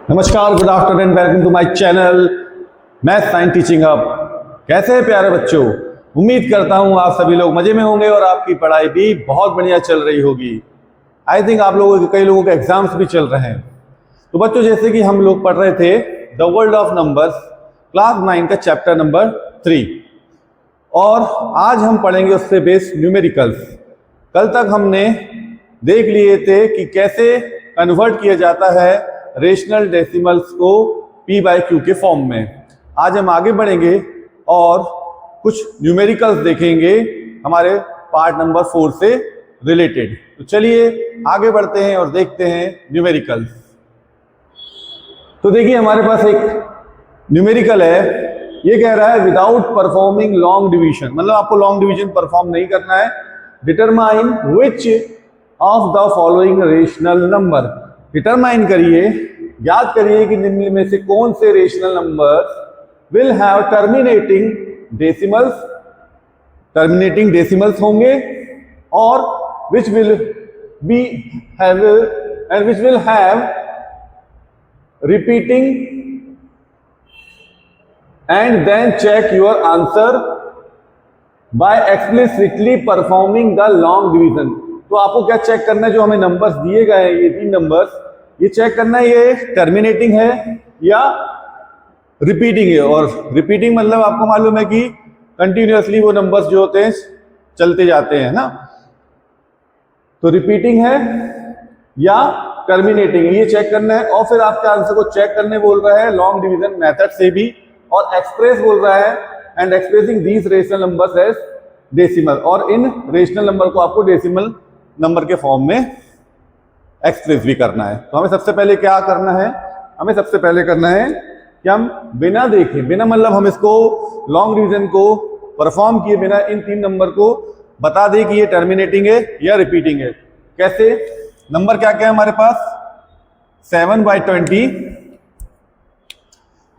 नमस्कार, good afternoon, welcome to my channel math science teaching hub. कैसे हैं प्यारे बच्चों? उम्मीद करता हूं आप सभी लोग मजे में होंगे और आपकी पढ़ाई भी बहुत बढ़िया चल रही होगी। आई थिंक आप लोगों के कई लोगों के एग्जाम्स भी चल रहे हैं। तो बच्चों, जैसे कि हम लोग पढ़ रहे थे the world of numbers class 9 का चैप्टर नंबर 3 और आज हम पढ़ेंगे उससे बेस्ड न्यूमेरिकल्स। कल तक हमने देख लिए थे कि कैसे कन्वर्ट किया जाता है रेशनल डेसिमल्स को p/q के फॉर्म में। आज हम आगे बढ़ेंगे और कुछ न्यूमेरिकल्स देखेंगे हमारे पार्ट नंबर 4 से रिलेटेड। तो चलिए आगे बढ़ते हैं और देखते हैं न्यूमेरिकल्स। तो देखिए, हमारे पास एक न्यूमेरिकल है। ये कह रहा है विदाउट परफॉर्मिंग लॉन्ग डिवीजन, मतलब आपको लॉन्ग डिवीजन परफॉर्म नहीं करना है। Determine which of the following rational number, determine करिए, याद करिए कि निम्न में से कौन से rational number will have terminating decimals होंगे और which will have repeating, and then check your answer by explicitly performing the long division. तो आपको क्या चेक करना है? जो हमें नंबर्स दिए गए हैं, ये 3 नंबर्स, ये चेक करना है ये टर्मिनेटिंग है या रिपीटिंग है। और रिपीटिंग मतलब आपको मालूम है कि कंटिन्यूअसली वो नंबर्स जो होते हैं चलते जाते हैं ना। तो रिपीटिंग है या टर्मिनेटिंग है, ये चेक करना है। और फिर आपके आंसर को चेक करने बोल रहा है लॉन्ग डिवीजन मेथड से भी, और एक्सप्रेस बोल रहा है and expressing these rational numbers as decimal, और इन रेशनल नंबर को आपको डेसिमल नंबर के फॉर्म में एक्सप्रेस भी करना है। तो हमें सबसे पहले क्या करना है? हमें सबसे पहले करना है कि हम बिना देखे, बिना मतलब हम इसको लॉन्ग डिवीजन को परफॉर्म किए बिना इन 3 नंबर को बता दें कि ये टर्मिनेटिंग है या रिपीटिंग है। कैसे? नंबर क्या क्या है हमारे पास? 7/20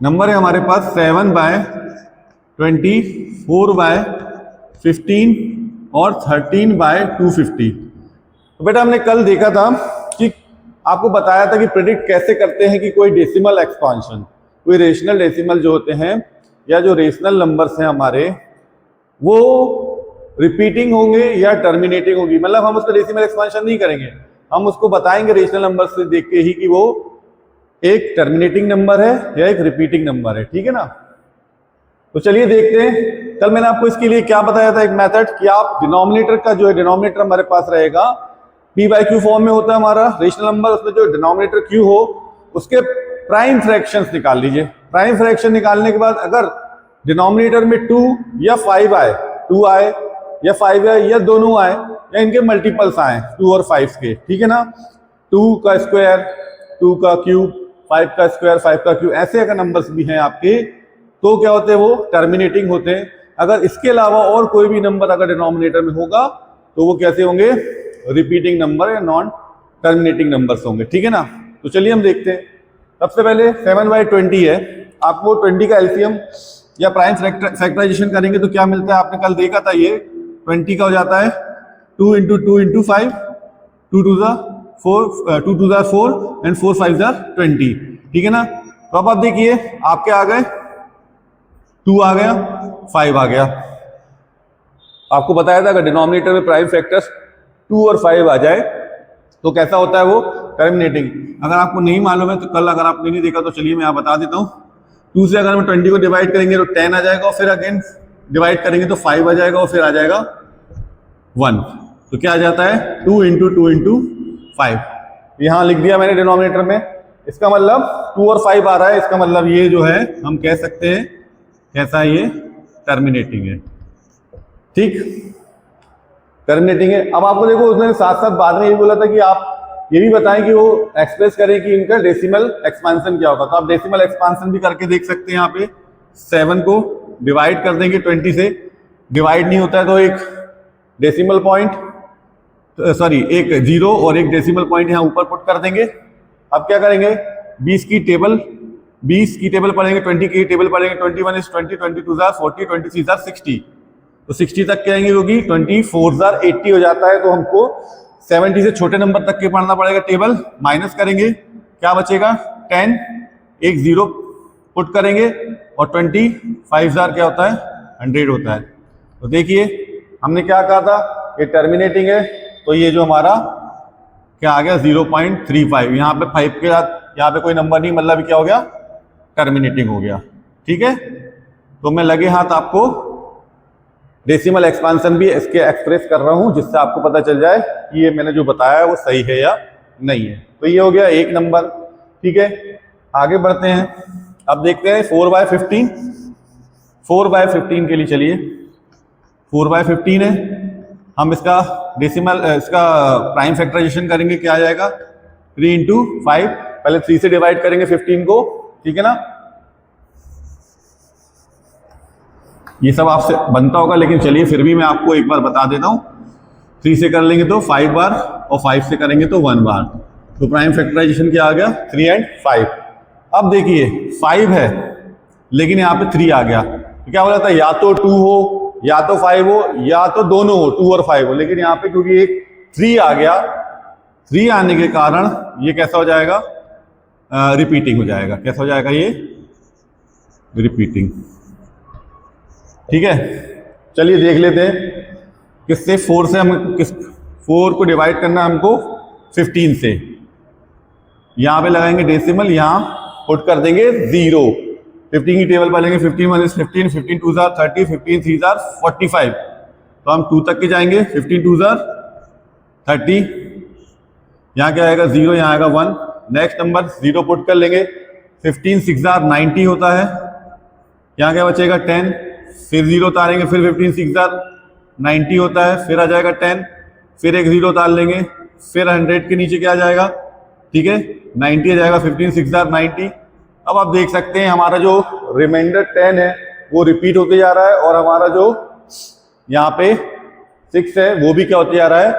नंबर है हमारे पास, 7/20, 4/15 और 13/250। तो बेटा, हमने कल देखा था कि आपको बताया था कि प्रेडिक्ट कैसे करते हैं कि कोई डेसिमल एक्सपांशन, कोई रेशनल डेसिमल जो होते हैं या जो रेशनल नंबर्स हैं हमारे, वो रिपीटिंग होंगे या टर्मिनेटिंग होगी। मतलब हम उसका डेसिमल एक्सपांशन नहीं करेंगे, हम उसको बताएंगे रेशनल नंबर से देख के ही कि वो एक टर्मिनेटिंग नंबर है या एक रिपीटिंग नंबर है। ठीक है ना? तो चलिए देखते हैं। कल मैंने आपको इसके लिए क्या बताया था, एक मेथड, कि आप डिनोमिनेटर का जो है, डिनोमिनेटर हमारे पास रहेगा p/q फॉर्म में होता है हमारा रेशनल नंबर, उसमें जो डिनोमिनेटर q हो उसके प्राइम फ्रैक्शंस निकाल लीजिए। प्राइम फ्रैक्शन निकालने के बाद अगर डिनोमिनेटर में 2 या 5 आए, 2 आए या 5 आए या दोनों आए या इनके मल्टीपल्स आए 2 और 5 के, ठीक है ना, 2 का स्क्वायर, 2 का क्यूब, 5 का स्क्वायर, 5 का क्यूब, ऐसे अगर नंबर्स भी हैं आपके तो क्या होते हैं? वो टर्मिनेटिंग होते हैं। अगर इसके अलावा और कोई भी नंबर अगर डिनोमिनेटर में होगा तो वो कैसे होंगे? रिपीटिंग नंबर या नॉन टर्मिनेटिंग नंबर्स होंगे। ठीक है ना? तो चलिए हम देखते हैं। सबसे पहले 7/20 है, आपको 20 का एलसीएम या प्राइम फैक्टराइजेशन करेंगे तो क्या मिलता है? आपने कल देखा था, ये 20 का हो जाता है 2 × 2 × 5, 2 2 ज़ा 4 एंड 4 5 ज़ा 20। ठीक है ना? तो अब आप देखिए आपके आ गए 2 आ गया, 5 आ गया। आपको बताया था अगर डिनोमिनेटर में प्राइम फैक्टर्स 2 और 5 आ जाए तो कैसा होता है? वो टर्मिनेटिंग। अगर आपको नहीं मालूम है तो कल अगर आपने नहीं देखा तो चलिए मैं बता देता हूँ। 2 से अगर हम 20 को डिवाइड करेंगे तो 10 आ जाएगा, और फिर अगेन डिवाइड करेंगे तो 5 आ जाएगा, और फिर आ जाएगा 1। तो क्या आ जाता है? 2 × 2 × 5। यहाँ लिख दिया मैंने डिनोमिनेटर में। इसका मतलब 2 और 5 आ रहा है, इसका मतलब ये जो है हम कह सकते हैं कैसा है? ये टर्मिनेटिंग है। ठीक, टर्मिनेटिंग है। अब आपको देखो, उसने साथ साथ बाद में ये बोला था कि आप ये भी बताएं कि वो एक्सप्रेस करें कि इनका डेसिमल एक्सपांशन क्या होगा। तो आप डेसिमल एक्सपांशन भी करके देख सकते हैं। यहाँ पे 7 को डिवाइड कर देंगे 20 से, डिवाइड नहीं होता है तो एक डेसिमल पॉइंट, सॉरी एक 0 और एक डेसिमल पॉइंट यहाँ ऊपर पुट कर देंगे। अब क्या करेंगे? 20 की टेबल पढ़ेंगे, 20 की टेबल पढ़ेंगे। 21 is 20, 22 is 40, 23 is 60। तो 60 तक क्या आएंगे? होगी 24 is 80 हो जाता है। तो हमको 70 से छोटे नंबर तक के पढ़ना पड़ेगा टेबल, माइनस करेंगे क्या बचेगा 10 एक जीरो पुट करेंगे और 25,000 क्या होता है 100 होता है। तो देखिए हमने क्या कहा था ये टर्मिनेटिंग है, तो ये जो हमारा क्या आ गया 0.35, यहाँ पे 5 के साथ यहाँ पे कोई नंबर नहीं, मतलब क्या हो गया टर्मिनेटिंग हो गया। ठीक है, तो मैं लगे हाथ आपको डेसिमल एक्सपांशन भी इसके एक्सप्रेस कर रहा हूं जिससे आपको पता चल जाए कि ये मैंने जो बताया है वो सही है या नहीं है। तो ये हो गया एक नंबर। ठीक है, आगे बढ़ते हैं। अब देखते हैं 4/15। 4/15 के लिए चलिए 4/15 है, हम इसका डेसिमल इसका प्राइम फैक्टराइजेशन करेंगे, क्या आ जाएगा 3 इंटू 5, पहले 3 से डिवाइड करेंगे 15 को। ठीक है ना, ये सब आपसे बनता होगा लेकिन चलिए फिर भी मैं आपको एक बार बता देता हूं। 3 से कर लेंगे तो 5 बार और 5 से करेंगे तो 1 बार, तो प्राइम फैक्टराइजेशन क्या आ गया 3 और 5। अब देखिए 5 है लेकिन यहाँ पे 3 आ गया, तो क्या बोला था या तो 2 हो या तो 5 हो या तो दोनों हो 2 और 5 हो, लेकिन यहाँ पे क्योंकि एक 3 आ गया, 3 आने के कारण ये कैसा हो जाएगा रिपीटिंग हो जाएगा। कैसा हो जाएगा ये रिपीटिंग। ठीक है, चलिए देख लेते हैं किससे 4 से हम किस 4 को डिवाइड करना है हमको 15 से। यहां पे लगाएंगे डेसिमल, यहां पुट कर देंगे 0, 15 की टेबल पर लेंगे 15 1 15, 15 2 30, 15 3 45, तो हम 2 तक के जाएंगे। 15 2 30, यहाँ क्या आएगा 0, यहाँ आएगा 1। नेक्स्ट नंबर 0 पुट कर लेंगे, 15 6 90 होता है, यहाँ क्या बचेगा 10, फिर 0 उतारेंगे, फिर 15 6 90 होता है, फिर आ जाएगा 10, फिर एक 0 उतार लेंगे, फिर 100 के नीचे क्या आ जाएगा, ठीक है 90 आ जाएगा, 15 6 90। अब आप देख सकते हैं हमारा जो रिमाइंडर 10 है वो रिपीट होते जा रहा है और हमारा जो यहाँ पे 6 है वो भी क्या होते जा रहा है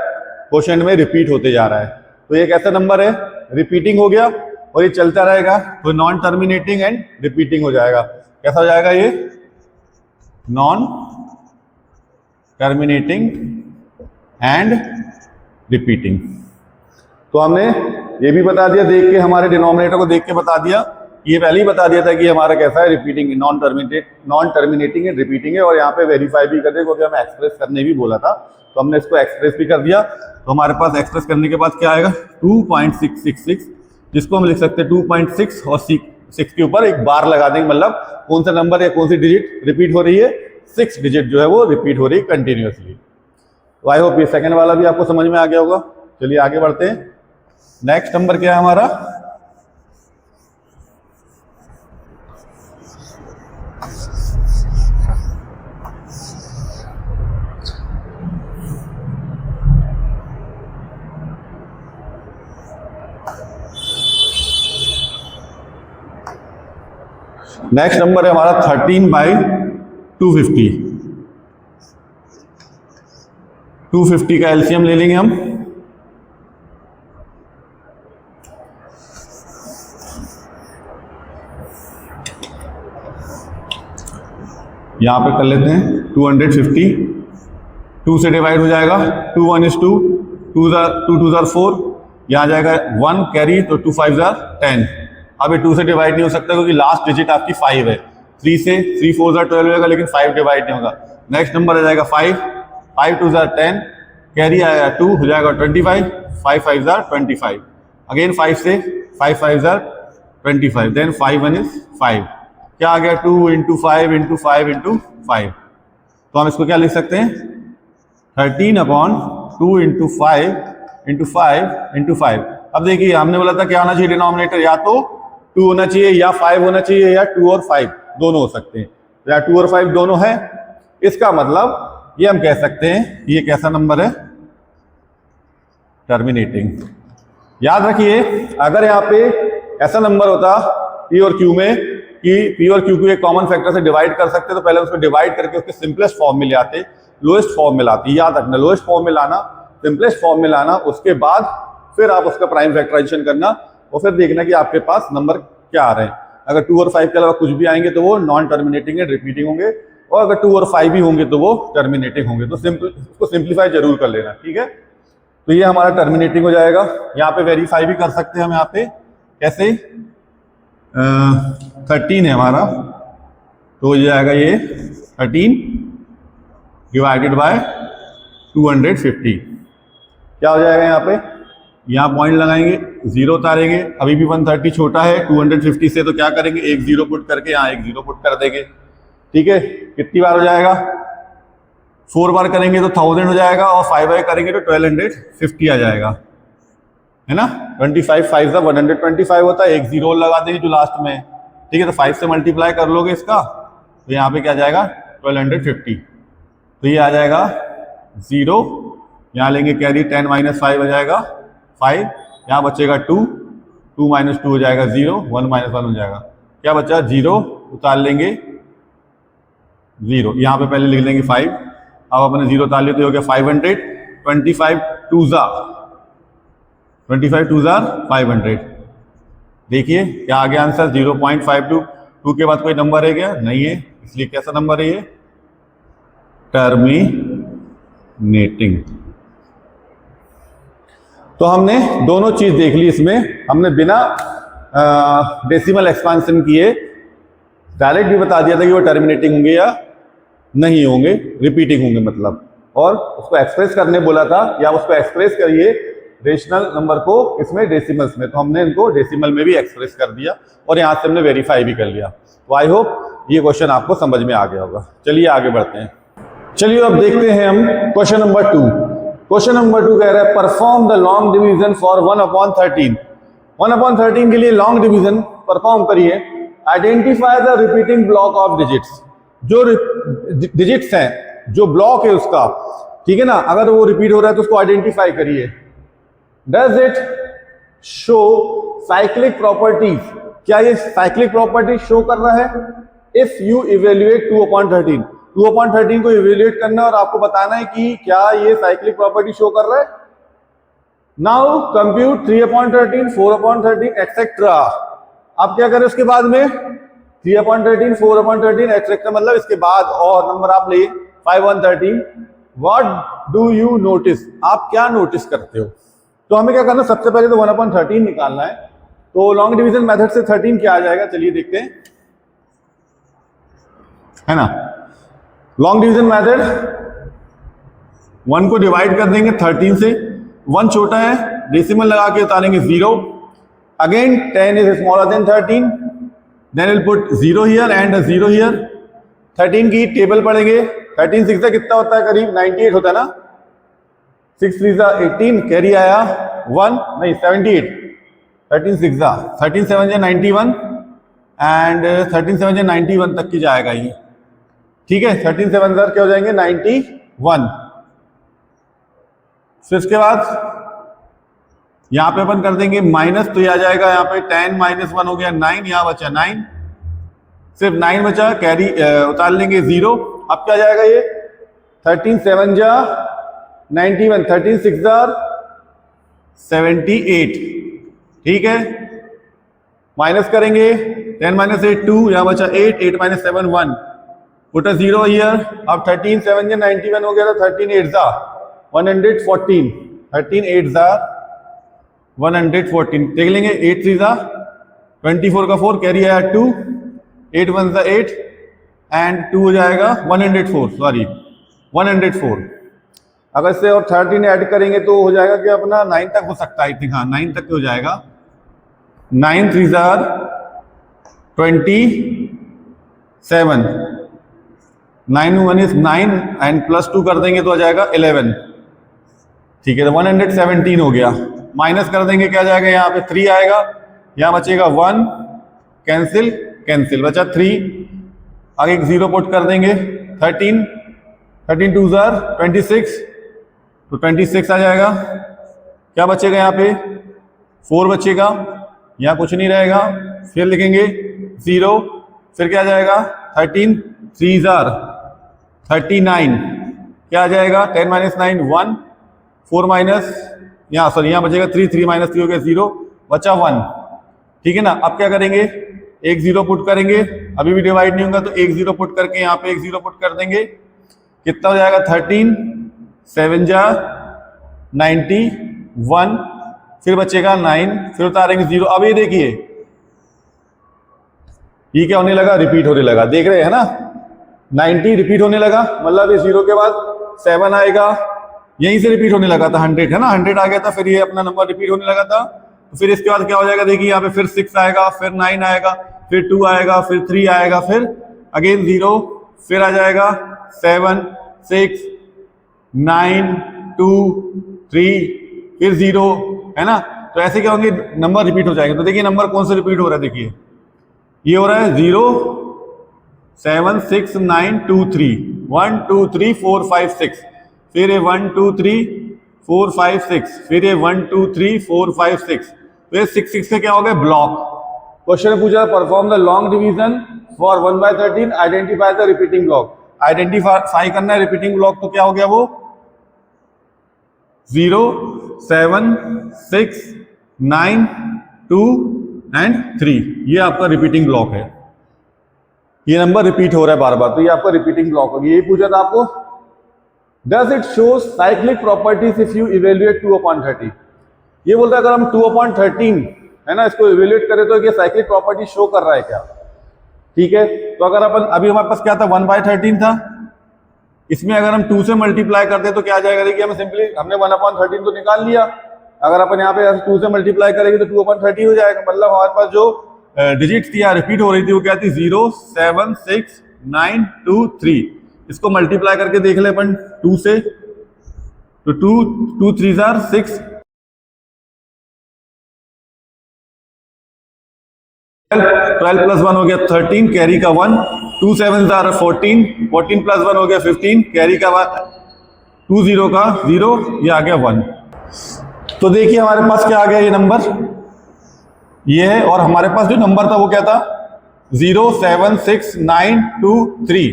क्वोशिएंट में रिपीट होते जा रहा है। तो ये कैसा नंबर है, रिपीटिंग हो गया और ये चलता रहेगा, तो नॉन टर्मिनेटिंग एंड रिपीटिंग हो जाएगा। कैसा हो जाएगा ये नॉन टर्मिनेटिंग एंड रिपीटिंग। तो हमने ये भी बता दिया देख के, हमारे डिनोमिनेटर को देख के बता दिया, ये पहले ही बता दिया था कि हमारा कैसा है repeating, non terminating and repeating है। और यहाँ पे वेरीफाई भी कर दे क्योंकि हमें एक्सप्रेस करने भी बोला था, तो हमने इसको एक्सप्रेस भी कर दिया। तो हमारे पास एक्सप्रेस करने के बाद क्या आएगा 2.666, जिसको हम लिख सकते हैं 2.6 और 6 के ऊपर एक बार लगा देंगे, मतलब कौन सा नंबर या कौन सी डिजिट रिपीट हो रही है, 6 डिजिट जो है वो रिपीट हो रही है कंटिन्यूअसली। तो आई होप ये सेकंड वाला भी आपको समझ में आ गया होगा। चलिए आगे बढ़ते हैं। नेक्स्ट नंबर क्या है हमारा, नेक्स्ट नंबर है हमारा 13/250। 250 का एलसीएम ले लेंगे हम। यहां पे कर लेते हैं 250, 2 से डिवाइड हो जाएगा, 2 1 is 2, 2 2 4, यहाँ जाएगा 1 कैरी, तो 2 5 10। अब ये 2 से डिवाइड नहीं हो सकता क्योंकि लास्ट डिजिट आपकी 5 है। 3 से 3 4 12 होगा लेकिन 5 डिवाइड नहीं होगा। नेक्स्ट नंबर आ जाएगा 5, 5 2 10, कैरी आएगा 2, हो जाएगा 25, 5 5 25। अगेन 5 से 5 5 25, देन 5 1 is 5, क्या आ गया 2 इंटू 5 इंटू 5 इंटू 5। तो हम इसको क्या लिख सकते हैं 13/2 इंटू 5 इंटू 5 इंटू 5। अब देखिए हमने बोला था क्या होना चाहिए डिनोमिनेटर, या तो 2 होना चाहिए या 5 होना चाहिए, या 2 और 5 दोनों हो सकते हैं, या 2 और 5 दोनों है। इसका मतलब ये हम कह सकते हैं ये कैसा नंबर है टर्मिनेटिंग। याद रखिए अगर यहाँ पे ऐसा नंबर होता पी और क्यू में कि पी और क्यू को एक कॉमन फैक्टर से डिवाइड कर सकते, तो पहले उसको डिवाइड करके उसके सिंपलेस्ट फॉर्म में ले आते, लोएस्ट फॉर्म में लाती। याद रखना लोएस्ट फॉर्म में लाना, सिंपलेस्ट फॉर्म में लाना, उसके बाद फिर आप उसका प्राइम फैक्टराइजेशन करना और फिर देखना कि आपके पास नंबर क्या आ रहे हैं। अगर 2 और 5 के अलावा कुछ भी आएंगे तो वो नॉन टर्मिनेटिंग एंड रिपीटिंग होंगे, और अगर 2 और 5 भी होंगे तो वो टर्मिनेटिंग होंगे। तो उसको सिंप्लीफाई जरूर कर लेना, ठीक है। तो ये हमारा टर्मिनेटिंग हो जाएगा। यहाँ पे वेरीफाई भी कर सकते हैं हम, यहाँ पे कैसे 13 है हमारा, तो हो जाएगा ये 13 डिवाइडेड बाय 250। क्या हो जाएगा यहाँ पे, यहाँ पॉइंट लगाएंगे, 0 उतारेंगे, अभी भी 130 छोटा है 250 से, तो क्या करेंगे, एक 0 पुट करके यहाँ एक 0 पुट कर देंगे। ठीक है, कितनी बार हो जाएगा, 4 बार करेंगे तो 1000 हो जाएगा, और 5 बार करेंगे तो 1250 आ जाएगा, है ना। 25 5 का 125 होता है, एक 0 लगा देंगे जो लास्ट में। ठीक है, तो 5 से मल्टीप्लाई कर लोगे इसका, तो यहाँ पे क्या जाएगा 1250, तो ये आ जाएगा 0, यहाँ लेंगे कैरी 10 - 5 आ जाएगा 5, यहाँ बचेगा 2 2 - 2 हो जाएगा 0, 1 - 1 हो जाएगा, क्या बचा 0, उतार लेंगे 0, यहाँ पे पहले लिख लेंगे 5, अब अपने 0 उतार लिए तो हो गया 500, 25 2 500। देखिए क्या आ गया आंसर, 0.52। 2 के बाद कोई नंबर है क्या, नहीं है, इसलिए कैसा नंबर है ये, टर्मिनेटिंग। तो हमने दोनों चीज देख ली इसमें, हमने बिना डेसिमल एक्सपांशन किए डायरेक्ट भी बता दिया था कि वो टर्मिनेटिंग होंगे या नहीं होंगे, रिपीटिंग होंगे मतलब, और उसको एक्सप्रेस करने बोला था, या उसको एक्सप्रेस करिए रेशनल नंबर को इसमें डेसिमल्स में, तो हमने इनको डेसिमल में भी एक्सप्रेस कर दिया और यहाँ से हमने वेरीफाई भी कर लिया। तो आई होप ये क्वेश्चन आपको समझ में आ गया होगा। चलिए आगे बढ़ते हैं। चलिए अब देखते हैं हम क्वेश्चन नंबर 2। क्वेश्चन नंबर 2 कह रहा है perform the long division for 1/13। 1/13 के लिए लॉन्ग डिवीजन परफॉर्म करिए। Identify the repeating block of digits. जो डिजिट्स हैं, जो ब्लॉक है उसका, ठीक है ना, अगर वो रिपीट हो रहा है तो उसको आइडेंटिफाई करिए। Does it show cyclic properties, क्या ये साइक्लिक प्रॉपर्टी शो कर रहा है। इफ यू इवेल्युएट 2/13, 2/13 को इवेल्युएट करना और आपको बताना है कि क्या ये साइक्लिक प्रॉपर्टी शो कर रहा है। Now compute 3/13, 4/13 etcetera. आप क्या करें उसके बाद में 3/13, 4/13 एक्सेट्रा, मतलब इसके बाद और नंबर आप ले 5/13। व्हाट डू यू नोटिस, आप क्या नोटिस करते हो। तो हमें क्या करना है, सबसे पहले तो 1/13 निकालना है। तो लॉन्ग डिवीजन मेथड से 13 क्या आ जाएगा, चलिए देखते हैं, है ना। लॉन्ग डिवीजन मेथड 1 को डिवाइड कर देंगे 13 से, 1 छोटा है, डेसिमल लगा के उतारेंगे 0। Again 10 is smaller than 13, then will put 0 here and 0 here. 13 की टेबल पढ़ेंगे, 13 6 कितना होता है, करीब 98 होता है ना। 6 3 18, कैरी आया 1 नहीं 78, 13 6 13 7 91 एंड 13 7 91 तक की जाएगा ये, ठीक है। 13 7 क्या हो जाएंगे 91। फिर इसके बाद यहां पे अपन कर देंगे माइनस, तो ये आ जाएगा यहाँ पे 10 - 1 हो गया 9, यहाँ बचा 9, सिर्फ 9 बचा, कैरी उतार लेंगे 0। अब क्या जाएगा ये 13 7 91, 13 6 78, ठीक है। माइनस करेंगे 10 - 8 2, यहाँ बचा 8, 8 - 7 1, पुट अ 0 हियर। अब 13 7 91 हो गया, तो 13 8 114, 13 8 114, देख लेंगे 8 3 24 का 4, कैरी आया 2, 8 1 8 एंड 2 हो जाएगा 104, सॉरी 104। अगर से और 13 ऐड करेंगे तो हो जाएगा कि अपना 9 तक हो सकता है, आई थिंक, हाँ 9 तक हो जाएगा। 9 3 27, 9 1 इज 9 एंड +2 कर देंगे तो आ जाएगा 11, ठीक है। तो 117 हो गया। माइनस कर देंगे, क्या जाएगा, यहाँ पे 3 आएगा, यहाँ बचेगा 1, कैंसिल कैंसिल, बचा 3, आगे एक 0 पुट कर देंगे। 13 2 26, तो 26 आ जाएगा। क्या बचेगा यहाँ पे 4 बचेगा, यहाँ कुछ नहीं रहेगा। फिर लिखेंगे 0, फिर क्या जाएगा 13 3 39, क्या आ जाएगा 10 - 9 1, 4 माइनस, यहाँ सॉरी यहाँ बचेगा 3 3 - 3 हो गया 0, बचा 1, ठीक है ना। अब क्या करेंगे, एक 0 पुट करेंगे, अभी भी डिवाइड नहीं होगा तो एक 0 पुट करके यहाँ पे एक 0 पुट कर देंगे, कितना हो जाएगा 13 7 91, फिर बचेगा 9, फिर उतारेंगे 0। अब ये देखिए ये क्या होने लगा, रिपीट होने लगा, देख रहे हैं ना 90 रिपीट होने लगा, मतलब ये 0 के बाद 7 आएगा, यहीं से रिपीट होने लगा था 100 है ना, 100 आ गया था, फिर ये अपना नंबर रिपीट होने लगा था। तो फिर इसके बाद क्या हो जाएगा, देखिए यहाँ पे फिर 6 आएगा, फिर 9 आएगा, फिर 2 आएगा, फिर 3 आएगा, फिर अगेन 0, फिर आ जाएगा 7 6 9 2 3, फिर 0, है ना। तो ऐसे क्या होंगे, नंबर रिपीट हो जाएंगे। तो देखिए नंबर कौन से रिपीट हो रहा है, देखिए ये हो रहा है 0 7 6 9 2 3 1 2 3 4 5 6, फिर ये 1 2 3 4 5 6, फिर ये 1 2 3 4 5 6, फिर 6 6 से क्या हो गया, ब्लॉक। क्वेश्चन में पूछा perform the long division for 1/13, identify the repeating block. Identify करना है रिपीटिंग ब्लॉक, तो क्या हो गया वो 0 7 6 9 2 एंड 3, ये आपका रिपीटिंग ब्लॉक है, ये नंबर रिपीट हो रहा है बार बार, तो ये आपका रिपीटिंग ब्लॉक होगी। यही पूछा था आपको, does it show cyclic properties if you evaluate 2/30। ये बोलता है अगर हम 2/13 है ना इसको इवेल्युएट करें तो ये साइक्लिक प्रॉपर्टी शो कर रहा है क्या, ठीक है। तो अगर अपन अभी हमारे पास क्या था 1/13 था, इसमें अगर हम 2 से मल्टीप्लाई करते हैं तो क्या आ जाएगा, देखिए हमें सिंपली हमने 1/13 तो निकाल लिया, अगर अपन यहाँ पे 2 से मल्टीप्लाई करेंगे तो 2/13 हो जाएगा, मतलब हमारे पास जो डिजिट थी या रिपीट हो रही थी वो क्या थी 0 7 6 9 2 3, इसको मल्टीप्लाई करके देख ले अपन 2 से, तो 2 3 6, 12 प्लस 1 हो गया 13, कैरी का 1, 2 7 14, 14 प्लस 1 हो गया 15, कैरी का 1, 2 0 का 0, ये आ गया 1। तो देखिए हमारे पास क्या आ गया, ये नंबर ये है, और हमारे पास जो नंबर था वो क्या था 0 7 6 9 2 3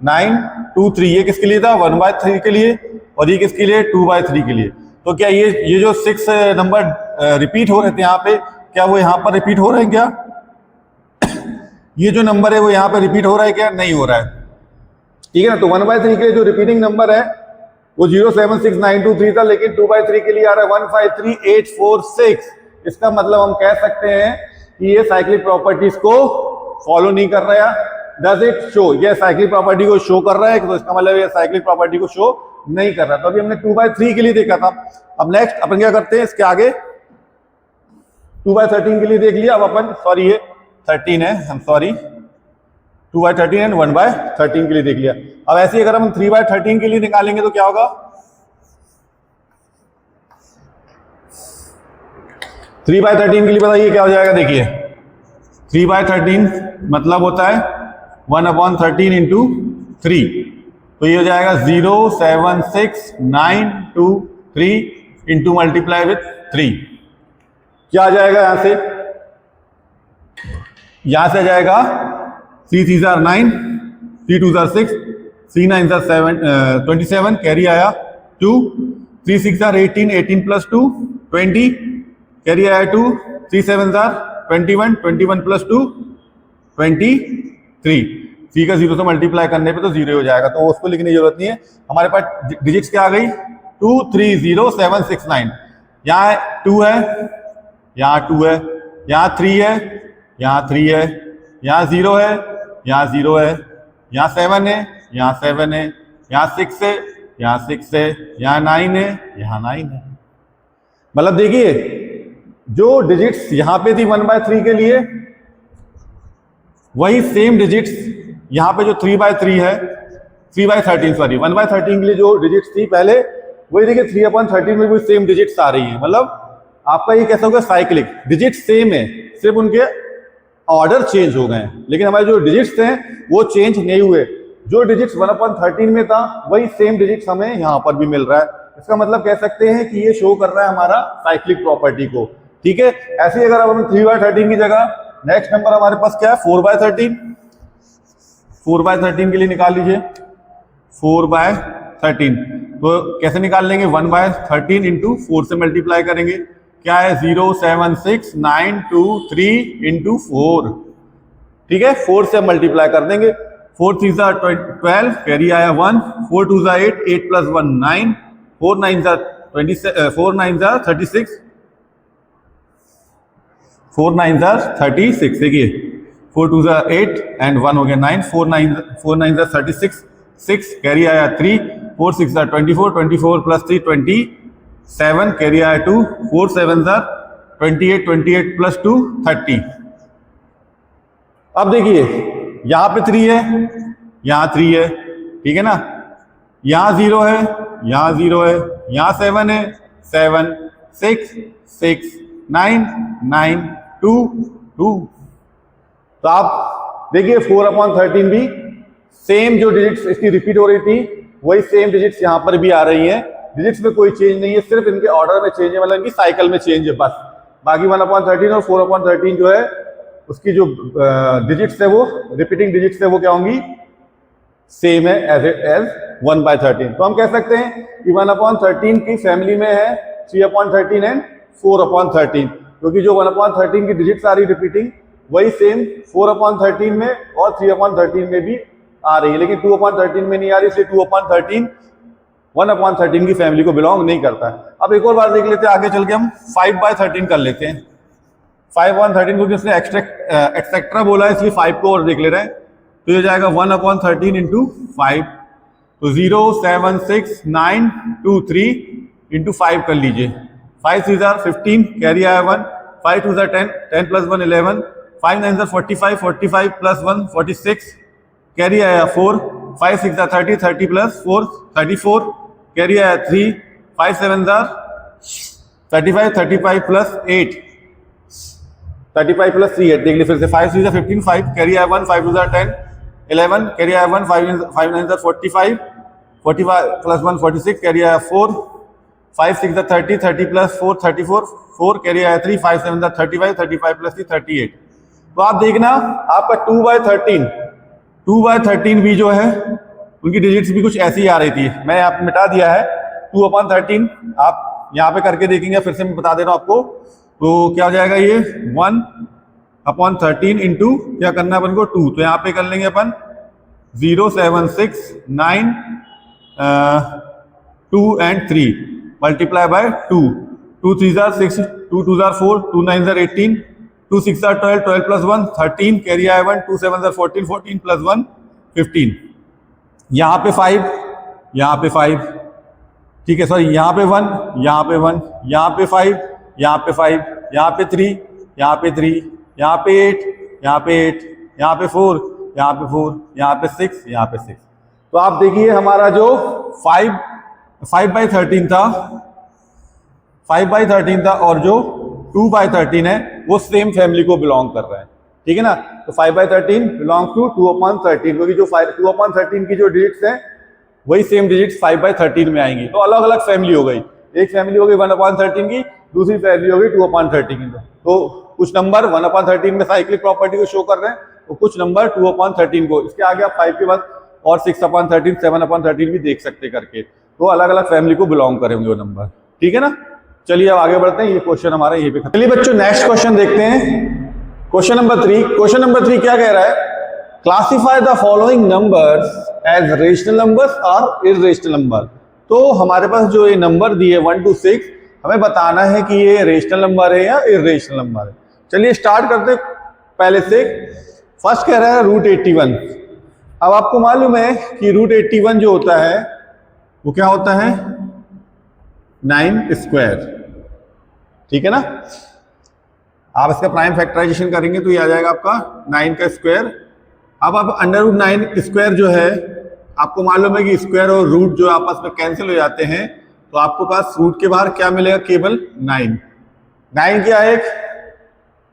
9 2 3, ये किसके लिए था 1/3 के लिए, और ये किसके लिए 2/3 के लिए। तो क्या ये जो 6 नंबर रिपीट हो रहे थे यहाँ पे, क्या वो यहाँ पर रिपीट हो रहे हैं क्या, ये जो नंबर है वो यहाँ पे रिपीट हो रहा है क्या, नहीं हो रहा है, ठीक है ना। तो 1/3 के लिए जो रिपीटिंग नंबर है वो 0 7 6 9 2 3 था, लेकिन 2/3 के लिए आ रहा है 1 5 3 8 4 6। इसका मतलब हम कह सकते हैं कि ये साइक्लिक प्रॉपर्टीज को फॉलो नहीं कर रहा है। डज इट शो, ये साइक्लिक प्रॉपर्टी को शो कर रहा है, तो इसका मतलब ये साइक्लिक प्रॉपर्टी को शो नहीं कर रहा। तो अभी हमने 2/3 के लिए देखा था, अब नेक्स्ट अपन क्या करते हैं, इसके आगे 2/13 के लिए देख लिया, अब अपन सॉरी ये 13 है, हम सॉरी 2/13 एंड 1/13 के लिए देख लिया। अब ऐसे ही अगर हम 3/13 के लिए निकालेंगे तो क्या होगा, 3/13 के लिए बताइए क्या हो जाएगा, देखिए 3/13 मतलब होता है 1/13 इंटू 3, तो ये हो जाएगा 0 7 6 9 2 3 इंटू मल्टीप्लाई विथ 3, क्या आ जाएगा यहां से आ जाएगा 3 3 9 3 2 6 3 9 7 27, कैरी आया 2, 3 6 18 18 प्लस 2 20, कैरी आया 2, 3 7 21 21 प्लस 2 23, 3 का 0 से मल्टीप्लाई करने पे तो 0 हो जाएगा, तो उसको लिखने की जरूरत नहीं है। हमारे पास डिजिट्स क्या आ गई 2 3 0 7 6 9, यहाँ 2 है, यहाँ 2 है, यहाँ 3 है, यहाँ 3 है, यहाँ 0 है, यहाँ 0 है, यहाँ 7 है, यहाँ 7 है, यहाँ 6 है, यहाँ 6 है, यहाँ 9 है, यहाँ 9 है। मतलब देखिए जो डिजिट्स यहां पे थी 1/3 के लिए, वही सेम डिजिट्स यहां पे जो 3/3 है 3/13 सॉरी 1/13 के लिए जो डिजिट्स थी पहले, वही देखिए 3/13 में भी सेम डिजिट्स आ रही है। मतलब आपका ये कैसा होगा, साइक्लिक डिजिट सेम है, सिर्फ उनके ऑर्डर चेंज हो गए हैं, लेकिन हमारे जो डिजिट्स हैं वो चेंज नहीं हुए। जो डिजिट्स 1/13 में था वही सेम डिजिट्स हमें यहाँ पर भी मिल रहा है। इसका मतलब कह सकते हैं कि ये शो कर रहा है हमारा साइक्लिक प्रॉपर्टी को, ठीक है। ऐसे ही अगर हम 3/13 की जगह नेक्स्ट नंबर हमारे पास क्या है 4/13, 4/13 के लिए निकाल लीजिए 4/13, तो कैसे निकाल लेंगे 1/13 इंटू 4 से मल्टीप्लाई करेंगे, क्या है 0 7 6 9 2 3 इंटू 4, ठीक है। 4 से मल्टीप्लाई कर देंगे, 4 3 12, कैरी आया 1, 4 2 8, 8 प्लस 1 9, 4 9 4 9 36, 4 9 36, देखिए 4 2 ज़ा 8 एंड 1 हो गया 9, 4 9 ज़ा 36, 6 कैरी आया 3, 4 6 ज़ा 24, 24 प्लस 3 27 कैरी आया 2, 4 7 ज़ा 28, 28 प्लस 2 30। अब देखिए यहाँ पे 3 है, यहाँ 3 है, ठीक है ना, यहाँ 0 है, यहाँ 0 है, यहाँ 7 है, 7 6 6 9 9 2 2। तो आप देखिए 4/13 भी सेम जो डिजिट्स इसकी रिपीट हो रही थी वही सेम डिजिट्स यहाँ पर भी आ रही हैं। डिजिट्स में कोई चेंज नहीं है, सिर्फ इनके ऑर्डर में चेंज है, मतलब इनकी साइकिल में चेंज है बस। बाकी 1/13 और 4/13 जो है उसकी जो डिजिट्स है वो रिपीटिंग डिजिट्स है वो क्या होंगी, सेम है एज 1/13। तो हम कह सकते हैं कि 1/13 की फैमिली में है 3/13 एंड 4/13, क्योंकि जो 1/13 की डिजिट्स आ रही रिपीटिंग वही सेम 4/13 में और 3/13 में भी आ रही है, लेकिन 2/13 में नहीं आ रही, इसलिए 2/13 1/13 की फैमिली को बिलोंग नहीं करता है। अब एक और बार देख लेते हैं, आगे चल के हम 5/13 कर लेते हैं। 5/13 क्योंकि उसने एक्सेट्रा बोला है इसलिए 5 को और देख ले रहे हैं। तो ये जाएगा 1/13 इंटू 5, तो 0 7 6 9 2 3 इंटू 5 कर लीजिए। 5 3 ज़ा 15 कैरी आया 1, 5 2 ज़ा 10 10 प्लस 1 11, 5 9 ज़ा 45 45 प्लस 1 46 कैरी आया 4, 5 6 ज़ा 30 30 प्लस 4 34 कैरी आया 3, 5 7 ज़ा 35 35 प्लस 8 35 प्लस 3 है, देख लीजिए फिर से। 5 3 ज़ा 15 5 कैरी आया 1, 5 2 ज़ा 10 11 कैरी आया 1, 5 9 ज़ा 45 45 प्लस 1 46 कैरी आया 4, 5 6 ज़ा 30 30 प्लस 4 34 4 कैरी आया 3, 5 7 ज़ा 35 35 प्लस 3 38। तो आप देखना आपका 2/13 भी जो है उनकी डिजिट्स भी कुछ ऐसी ही आ रही थी। मैं यहाँ मिटा दिया है 2/13, आप यहाँ पे करके देखेंगे, फिर से मैं बता दे रहा हूँ आपको। तो क्या हो जाएगा ये 1/13 इंटू क्या करना है अपन को 2, तो यहाँ पे कर लेंगे अपन 0 7 6 9 2 एंड 3 मल्टीप्लाई बाय 2, 2 3 ज़ा 6 2 2 ज़ा 4 2 9 ज़ा 18 2 6 ज़ा 12 12 प्लस 1 13 कैरी आया 1, 2 7 ज़ा 14 14 प्लस 1 15, यहाँ पे 5 यहाँ पे 5, ठीक है, सॉरी यहाँ पे 1 यहाँ पे 1 यहाँ पे 5 यहाँ पे 5 यहाँ पे 3 यहाँ पे 3 यहाँ पे 8 यहाँ पे 8 यहाँ पे 4 यहाँ पे 4 यहाँ पे 6 यहाँ पे 6। तो आप देखिए हमारा जो 5/13 था 5/13 था और जो 2/13 है वो सेम फैमिली को बिलोंग कर रहा है, ठीक है ना। तो 5/13 बिलोंग टू 2/13, क्योंकि जो 2/13 की जो डिजिट्स हैं वही सेम डिजिट्स 5/13 में आएंगी। तो अलग अलग फैमिली हो गई, एक फैमिली हो गई 1/13 की, दूसरी फैमिली हो गई 2/13 की। तो कुछ नंबर 1/13 में साइक्लिक प्रॉपर्टी को शो कर रहे हैं और कुछ नंबर 2/13 को। इसके आगे आप 5 के बाद और 6/13 7/13 भी देख सकते करके, तो अलग अलग फैमिली को बिलोंग करेंगे वो नंबर, ठीक है ना। चलिए अब आगे बढ़ते हैं, ये क्वेश्चन हमारा यहीं पे। चलिए बच्चों नेक्स्ट क्वेश्चन देखते हैं, क्वेश्चन नंबर 3। क्वेश्चन नंबर 3 क्या कह रहा है, classify the following numbers as rational numbers और इररेशनल नंबर। तो हमारे पास जो ये नंबर दिए 1 to 6, हमें बताना है कि ये रेशनल नंबर है या इररेशनल नंबर है। चलिए स्टार्ट करते पहले से। फर्स्ट कह रहा है √81। अब आपको मालूम है कि √81 जो होता है वो क्या होता है 9 स्क्वायर, ठीक है ना। आप इसका प्राइम फैक्टराइजेशन करेंगे तो ये आ जाएगा आपका 9 का स्क्वायर। अब आप √9 स्क्वायर जो है आपको मालूम है कि स्क्वायर और रूट जो आपस में कैंसिल हो जाते हैं, तो आपको पास रूट के बाहर क्या मिलेगा, केवल 9। 9 क्या है, एक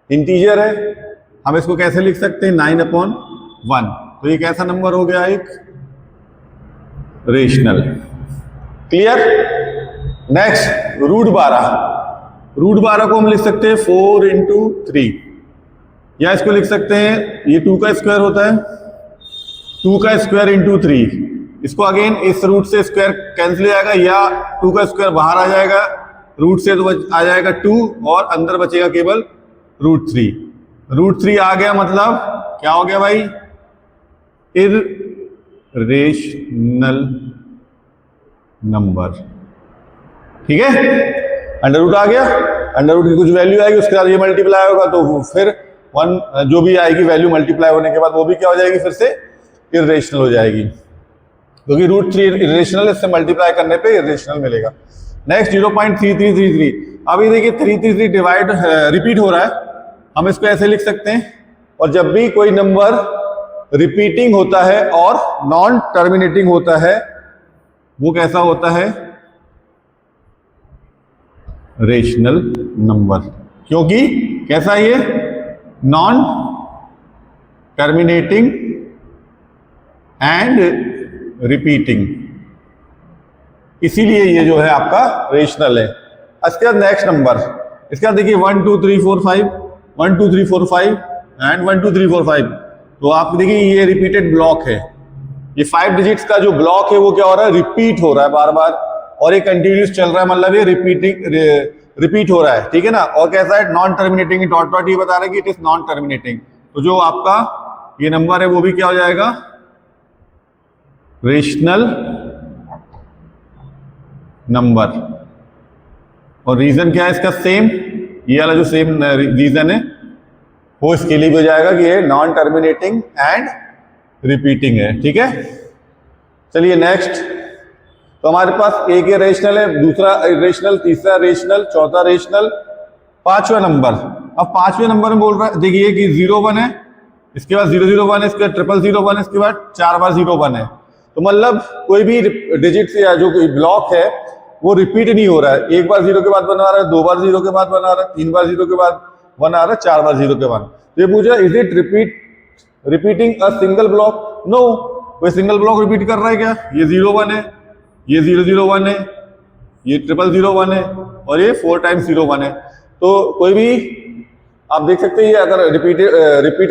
इंटीजर है, हम इसको कैसे लिख सकते हैं 9/1। तो ये कैसा नंबर हो गया, एक रेशनल। क्लियर। नेक्स्ट √12। √12 को हम लिख सकते हैं 4 × 3, या इसको लिख सकते हैं ये 2 का स्क्वायर होता है, 2 का स्क्वायर × 3। इसको अगेन इस रूट से स्क्वायर कैंसिल हो जाएगा, या 2 का स्क्वायर बाहर आ जाएगा, रूट से तो आ जाएगा 2 और अंदर बचेगा केवल √3। √3 आ गया, मतलब क्या हो गया भाई, इररेशनल नंबर, ठीक है। अंडर रूट आ गया, अंडर रूट की कुछ वैल्यू आएगी, उसके बाद ये मल्टीप्लाई होगा तो फिर वन जो भी आएगी वैल्यू मल्टीप्लाई होने के बाद वो भी क्या हो जाएगी, फिर से इर्रेशनल हो जाएगी, क्योंकि रूट 3 इर्रेशनल, इससे मल्टीप्लाई करने पे इर्रेशनल मिलेगा। नेक्स्ट 0.3333, अभी देखिए 333 डिवाइड रिपीट हो रहा है, हम इसको ऐसे लिख सकते हैं। और जब भी कोई नंबर रिपीटिंग होता है और नॉन टर्मिनेटिंग होता है वो कैसा होता है, रेशनल नंबर, क्योंकि कैसा ये नॉन टर्मिनेटिंग एंड रिपीटिंग, इसीलिए ये जो है आपका रेशनल है। इसके बाद नेक्स्ट नंबर, इसका देखिए 1 2 3 4 5, 1 2 3 4 5 एंड 1 2 3 4 5, तो आप देखिए ये रिपीटेड ब्लॉक है, ये 5 डिजिट्स का जो ब्लॉक है वो क्या हो रहा है, रिपीट हो रहा है बार बार, और ये कंटिन्यूस चल रहा है, मतलब ये रिपीट हो रहा है, ठीक है ना। और कैसा है, नॉन टर्मिनेटिंग, डॉट डॉट ये बता रहा है कि इट इज नॉन टर्मिनेटिंग, तो जो आपका ये नंबर है वो भी क्या हो जाएगा, रेशनल नंबर। और रीजन क्या है इसका, सेम, ये वाला जो सेम रीजन है वो इसके लिए भी हो जाएगा कि ये नॉन टर्मिनेटिंग एंड रिपीटिंग है, ठीक है। चलिए नेक्स्ट, तो हमारे पास एक ये रेशनल है, दूसरा इर्रेशनल, तीसरा रेशनल, चौथा रेशनल, पांचवा नंबर। अब पांचवें नंबर में बोल रहा है, देखिए कि 0 1 है, इसके बाद 0 0 1 है, इसके बाद 0 0 1 है, इसके बाद 4 बार 0 1 है, तो मतलब कोई भी डिजिट या जो कोई ब्लॉक है वो रिपीट नहीं हो रहा है, एक बार 0 के बाद बना रहा है, 2 बार 0 के बाद बना रहा है, 3 बार 0 के बाद बना रहा है, 4 बार 0 के बाद। तो ये पूछा, is it repeating a single block, no, कोई सिंगल ब्लॉक रिपीट कर रहा है क्या, ये 0 1 है, ये 0 0 1 है, ये 0 0 1 है, और ये 4 टाइम्स 0 1 है, तो कोई भी आप देख सकते हैं ये अगर रिपीट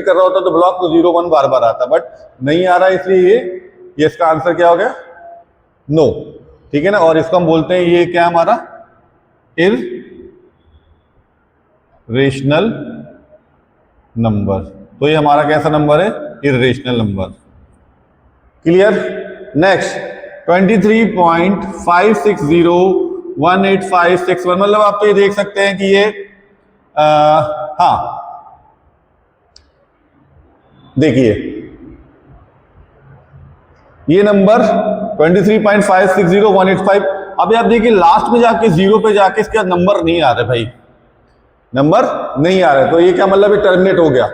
कर रहा होता तो ब्लॉक तो 0 1 बार बार आता, बट नहीं आ रहा है, इसलिए ये इसका आंसर क्या हो गया, नो, ठीक है ना। और इसको हम बोलते हैं ये क्या हमारा इर्रेशनल नंबर, तो ये हमारा कैसा नंबर है, इर्रेशनल नंबर। क्लियर। नेक्स्ट 23.5601856, मतलब आप तो ये देख सकते हैं कि ये हाँ देखिए ये नंबर 23.560185, अभी आप देखिए लास्ट में जाके 0 पे जाके इसके बाद नंबर नहीं आ रहे भाई, नंबर नहीं आ रहे, तो ये क्या मतलब, ये टर्मिनेट हो गया।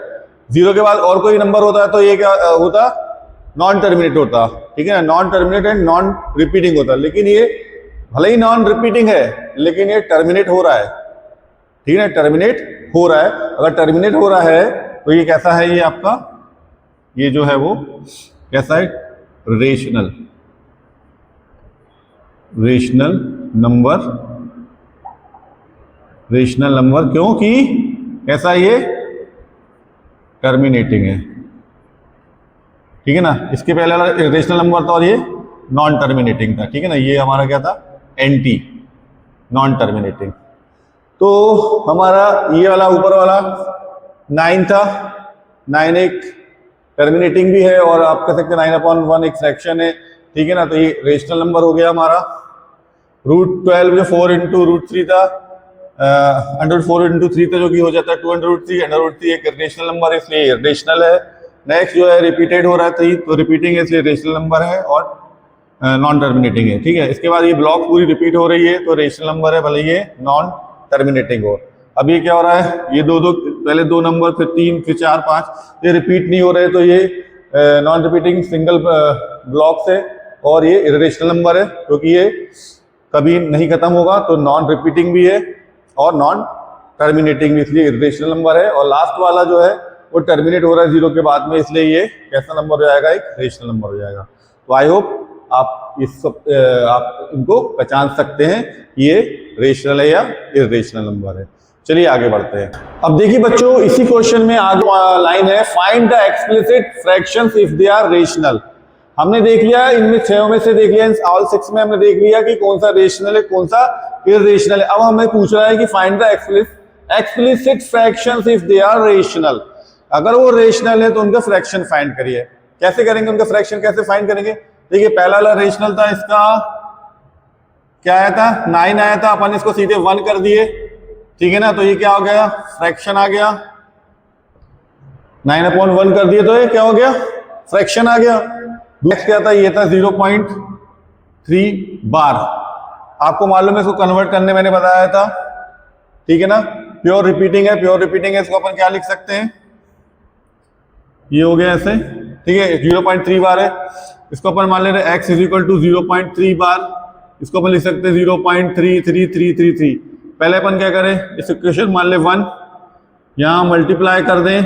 0 के बाद और कोई नंबर होता है तो ये क्या होता, नॉन टर्मिनेट होता, ठीक है ना, non terminate and non repeating होता, लेकिन ये भले ही नॉन रिपीटिंग है लेकिन ये टर्मिनेट हो रहा है, ठीक है ना, टर्मिनेट हो रहा है। अगर टर्मिनेट हो रहा है तो ये कैसा है, ये आपका ये जो है वो कैसा है, रेशनल नंबर, रेशनल नंबर, क्योंकि कैसा ये टर्मिनेटिंग है, ठीक है ना। इसके पहले वाला रेशनल नंबर था और ये नॉन टर्मिनेटिंग था, ठीक है ना, ये हमारा क्या था, एंटी नॉन टर्मिनेटिंग। तो हमारा ये वाला ऊपर वाला 9 था, 9 एक टर्मिनेटिंग भी है और आप कह सकते हैं 9/1 एक फ्रैक्शन है, ठीक है ना, तो ये रेशनल नंबर हो गया हमारा। √12 जो 4 × √3 था, 104 × 3 था, जो कि हो जाता है 200√3, 100√3 एक रेशनल नंबर है इसलिए रेशनल है। नेक्स्ट जो है रिपीटेड हो रहा है, तो रिपीटिंग है इसलिए रेशनल नंबर है और नॉन टर्मिनेटिंग है, ठीक है। इसके बाद ये ब्लॉक पूरी रिपीट हो रही है तो रेशनल नंबर है, भले ये नॉन टर्मिनेटिंग हो। अब ये क्या हो रहा है, ये दो पहले 2 नंबर, फिर 3, फिर 4 5, ये रिपीट नहीं हो रहे, तो ये नॉन रिपीटिंग सिंगल ब्लॉक्स है और ये इर्रेशनल नंबर है, क्योंकि ये कभी नहीं खत्म होगा, तो नॉन रिपीटिंग भी है और नॉन टर्मिनेटिंग भी, इसलिए इर्रेशनल नंबर है। और लास्ट वाला जो है वो टर्मिनेट हो रहा है 0 के बाद में, इसलिए ये कैसा नंबर हो जाएगा, एक रेशनल नंबर हो जाएगा। तो आई होप आप आप इनको पहचान सकते हैं ये रेशनल है या इर्रेशनल नंबर है। चलिए आगे बढ़ते हैं। अब देखिए बच्चों, इसी क्वेश्चन में आगे लाइन है, find the explicit fractions if they are rational. हमने देख लिया इनमें 6 में से देख लिया, ऑल 6 में हमने देख लिया कि कौन सा रेशनल है कौन सा इर्रेशनल है। अब हमें पूछ रहा है कि find the explicit fractions if they are rational. अगर वो रेशनल है तो उनका फ्रैक्शन फाइंड करिए। कैसे करेंगे, उनका फ्रैक्शन कैसे फाइंड करेंगे। देखिए पहला वाला रेशनल था, इसका क्या आया था, 9 आया था, अपन इसको सीधे 1 कर दिए, ठीक है ना, तो ये क्या हो गया, फ्रैक्शन आ गया। 9/1 कर दिए तो ये क्या हो गया, फ्रैक्शन आ गया। नेक्स्ट क्या था, ये था 0.3 बार। आपको मालूम है इसको कन्वर्ट करने मैंने बताया था, ठीक है ना। प्योर रिपीटिंग है, प्योर रिपीटिंग है, इसको अपन क्या लिख सकते हैं, ये हो गया ऐसे, ठीक है। 0.3 बार है, इसको अपन मान ले रहे x इज इक्वल टू 0.3 बार, इसको अपन लिख सकते हैं 0.33333। पहले अपन क्या करें, इस इक्वेशन मान ले 1, यहां मल्टीप्लाई कर दें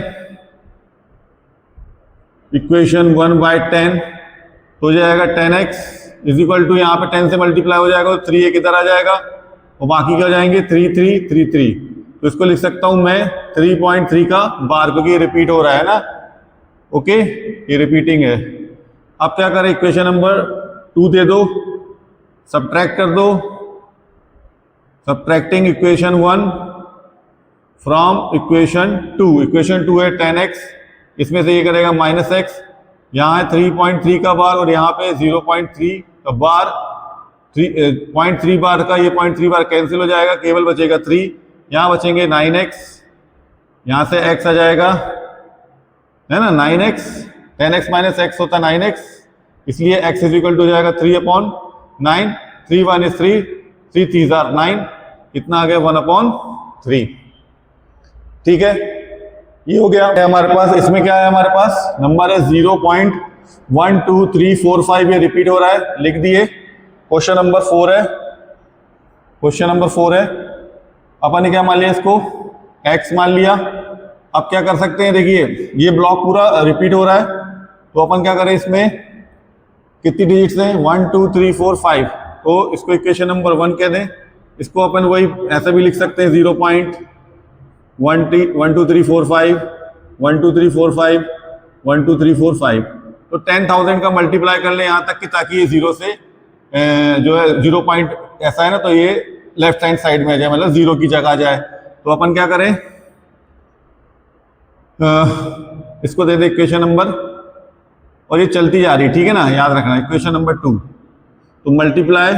इक्वेशन 1 बाय 10, तो हो जाएगा 10x इज इक्वल टू, यहाँ पे 10 से मल्टीप्लाई हो जाएगा तो 3 किधर आ जाएगा, और बाकी क्या हो जाएंगे 3333। तो इसको लिख सकता हूं मैं 3.3 का बार, क्योंकि ये रिपीट हो रहा है ना, ओके, ये रिपीटिंग है। अब क्या करें, इक्वेशन नंबर 2 दे दो, सब्ट्रैक्ट कर दो, subtracting equation 1 from equation 2। Equation 2 है 10x, इसमें से ये करेगा -x, यहाँ है 3.3 का बार और यहाँ पे 0.3 का बार, 0.3 बार का ये 0.3 बार कैंसिल हो जाएगा, केवल बचेगा 3, यहाँ बचेंगे 9x, यहाँ से x आ जाएगा, है ना 9x, 10x माइनस x होता 9x, इसलिए x इज इक्वल टू हो जाएगा 3/9, 3 1 is 3, 3 3 are 9, कितना आ गया 1/3, ठीक है। ये हो गया हमारे पास। इसमें क्या है, हमारे पास नंबर है 0.12345, ये रिपीट हो रहा है, लिख दिए। क्वेश्चन नंबर 4 है, क्वेश्चन नंबर 4 है, अपन ने क्या मान लिया, इसको x मान लिया। अब क्या कर सकते हैं, देखिए ये ब्लॉक पूरा रिपीट हो रहा है, तो अपन क्या करें, इसमें कितनी डिजिट्स हैं 1 2 3 4 5, तो इसको इक्वेशन नंबर 1 कह दें। इसको अपन वही ऐसे भी लिख सकते हैं 0.1 2 3 4 5 1 2 3 4 5 1 2 3 4 5, तो 10,000 का मल्टीप्लाई कर ले यहाँ तक कि, ताकि ये 0 से जो है 0 पॉइंट ऐसा है ना, तो ये लेफ्ट हैंड साइड में आ जाए, मतलब 0 की जगह आ जाए। तो अपन क्या करें, इसको दे दे इक्वेशन नंबर, और ये चलती जा रही, ठीक है ना, याद रखना इक्वेशन नंबर 2। तो मल्टीप्लाई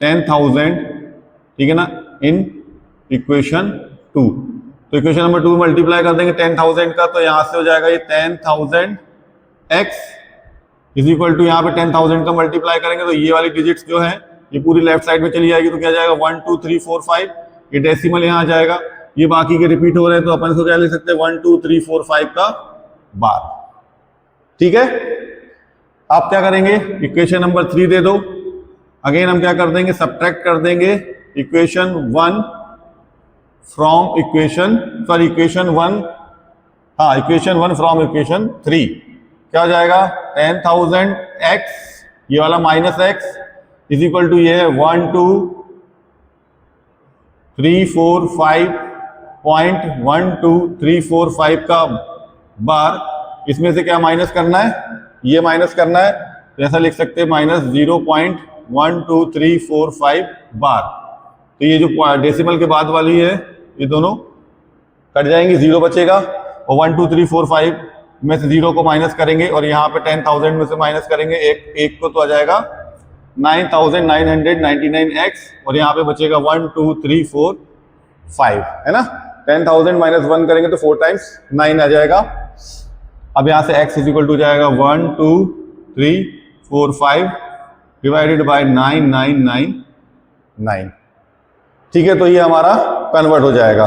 10,000, ठीक है ना, इन इक्वेशन 2। तो इक्वेशन नंबर 2 मल्टीप्लाई कर देंगे 10,000 का, तो यहां से हो जाएगा ये 10,000x इज इक्वल टू, यहाँ पे 10,000 का मल्टीप्लाई करेंगे तो ये वाली डिजिट्स जो है ये पूरी लेफ्ट साइड में चली जाएगी, तो क्या जाएगा 1 2 3 4 5, ये डेसिमल यहाँ आ जाएगा, ये बाकी के रिपीट हो रहे हैं, तो अपन इसको क्या लिख सकते हैं 1 2 3 4 5 का बार, ठीक है। आप क्या करेंगे, इक्वेशन नंबर 3 दे दो, अगेन हम क्या कर देंगे, सब्ट्रैक्ट कर देंगे equation 1 from equation, sorry equation 1, हाँ इक्वेशन 1 फ्रॉम इक्वेशन 3, क्या हो जाएगा 10,000x, ये वाला -x इज इक्वल टू ये है 1 2 3 4 5.12345 का बार। इसमें से क्या माइनस करना है, ये माइनस करना है, तो ऐसा लिख सकते हैं -0.12345 बार। तो ये जो डेसिमल के बाद वाली है ये दोनों कट जाएंगी, 0 बचेगा, और 1 2 3 4 5 में से 0 को माइनस करेंगे, और यहाँ पे 10,000 में से माइनस करेंगे एक को, तो आ जाएगा 9,999x, और यहाँ पे बचेगा 1 2 3 4 5, है ना। 10,000 माइनस 1 करेंगे तो 4 टाइम्स 9 आ जाएगा। अब यहाँ से x इज इक्वल टू जाएगा 1 2 3 4 5 डिवाइडेड बाय 9,999, ठीक है। तो ये हमारा कन्वर्ट हो जाएगा,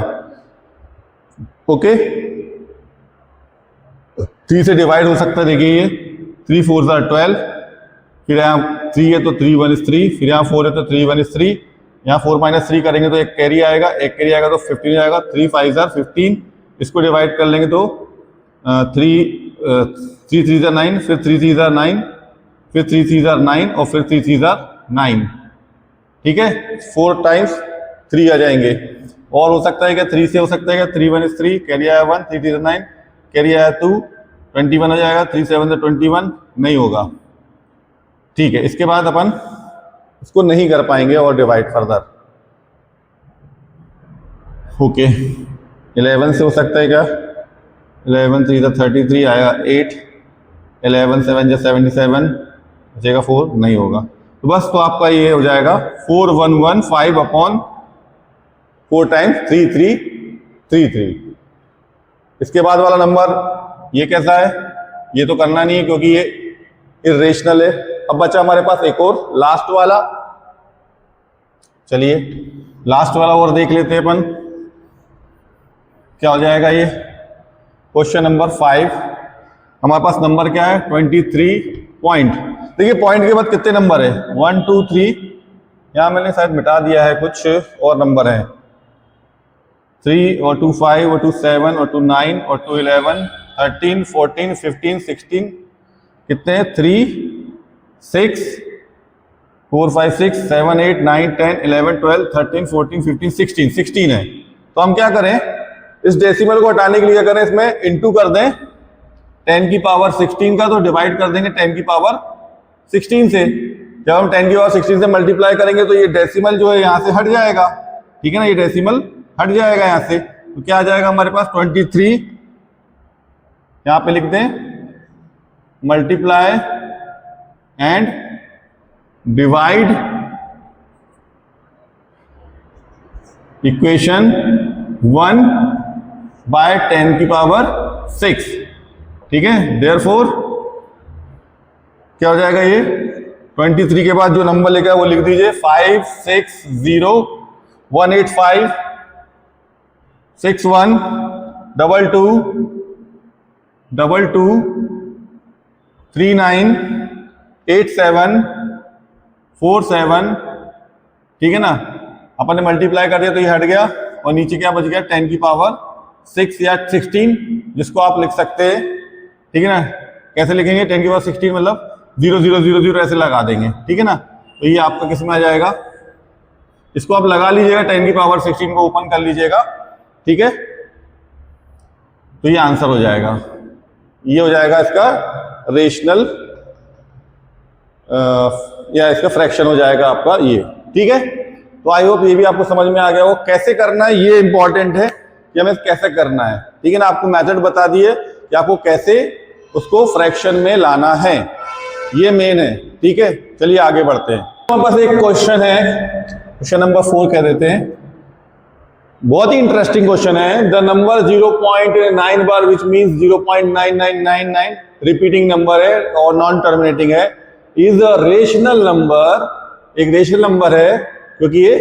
ओके। 3 से डिवाइड हो सकता है, देखिए ये 3 4 12, फिर यहाँ 3 है तो 3 1 is 3, फिर यहाँ 4 है तो 3 1 is 3, यहाँ 4 - 3 करेंगे तो एक कैरी आएगा, एक कैरी आएगा तो 15 आएगा, 3 5 15, इसको डिवाइड कर लेंगे तो 3 3 9, फिर 3 3 9, फिर 3 3 9, और फिर 3 3 9, ठीक है। 4 टाइम्स 3 आ जाएंगे, और हो सकता है क्या 3 से हो सकता है क्या 3 1 is 3, कैरी आया 1, 3 3 9, कैरी आया 2, 21 आ जाएगा, 3 7 21 नहीं होगा, ठीक है। इसके बाद अपन इसको नहीं कर पाएंगे और डिवाइड फर्दर, ओके। 11 से हो सकता है क्या, 11 3 33 आएगा 8, 11 7 77 बचेगा 4, नहीं होगा। तो बस, तो आपका ये हो जाएगा 4115/4 टाइम्स 3 3 33। इसके बाद वाला नंबर ये कैसा है, ये तो करना नहीं है क्योंकि ये इर्रेशनल है। अब बचा हमारे पास एक और लास्ट वाला, चलिए लास्ट वाला और देख लेते हैं अपन क्या हो जाएगा। ये क्वेश्चन नंबर 5, हमारे पास नंबर क्या है 23 पॉइंट। देखिए पॉइंट के बाद कितने नंबर है 1 2 3, यहां मैंने शायद मिटा दिया है, कुछ और नंबर है 3 और 2 5 और 2 7 और 2 9 और 2 11 13 14 15 16, कितने हैं 3 6 4 5 6 7 8 9 10 11 12 13 14 15 16 है। तो हम क्या करें, इस डेसिमल को हटाने के लिए क्या करें, इसमें इंटू कर दें 10 की पावर 16 का, तो डिवाइड कर देंगे 10 की पावर 16 से। जब हम 10 की पावर 16 से मल्टीप्लाई करेंगे तो ये डेसिमल जो है यहां से हट जाएगा, ठीक है ना, ये डेसिमल हट जाएगा यहां से। तो क्या आ जाएगा हमारे पास 23, यहां पे लिख दें multiply and divide equation 1 by 10 की पावर 6, ठीक है। देयरफॉर क्या हो जाएगा, ये 23 के बाद जो नंबर लिखा है वो लिख दीजिए 5 6 0 1 8 5 6 1 2 2 2 2 3 9 8 7 4 7, ठीक है ना। अपन ने मल्टीप्लाई कर दिया तो ये हट गया, और नीचे क्या बच गया 10 की पावर 6 या 16, जिसको आप लिख सकते हैं, ठीक है ना। कैसे लिखेंगे 10 की पावर 16 मतलब 0 0 0 0 ऐसे लगा देंगे, ठीक है ना। तो ये आपका किस में आ जाएगा, इसको आप लगा लीजिएगा 10 की पावर 16 को ओपन कर लीजिएगा, ठीक है। तो ये आंसर हो जाएगा, ये हो जाएगा इसका रेशनल या इसका फ्रैक्शन हो जाएगा आपका ये, ठीक है। तो आई होप ये भी आपको समझ में आ गया। वो कैसे करना है ये इंपॉर्टेंट है कि हमें कैसे करना है, ठीक है ना। आपको मेथड बता दिए कि आपको कैसे उसको फ्रैक्शन में लाना है, ये मेन है, ठीक है। चलिए आगे बढ़ते हैं। हमारे पास एक क्वेश्चन है, क्वेश्चन नंबर 4 कह देते हैं। बहुत ही इंटरेस्टिंग क्वेश्चन है। The number 0.9 bar which means 0.9999 repeating number है और नॉन टर्मिनेटिंग है, इज अ रेशनल नंबर, एक रेशनल नंबर है क्योंकि ये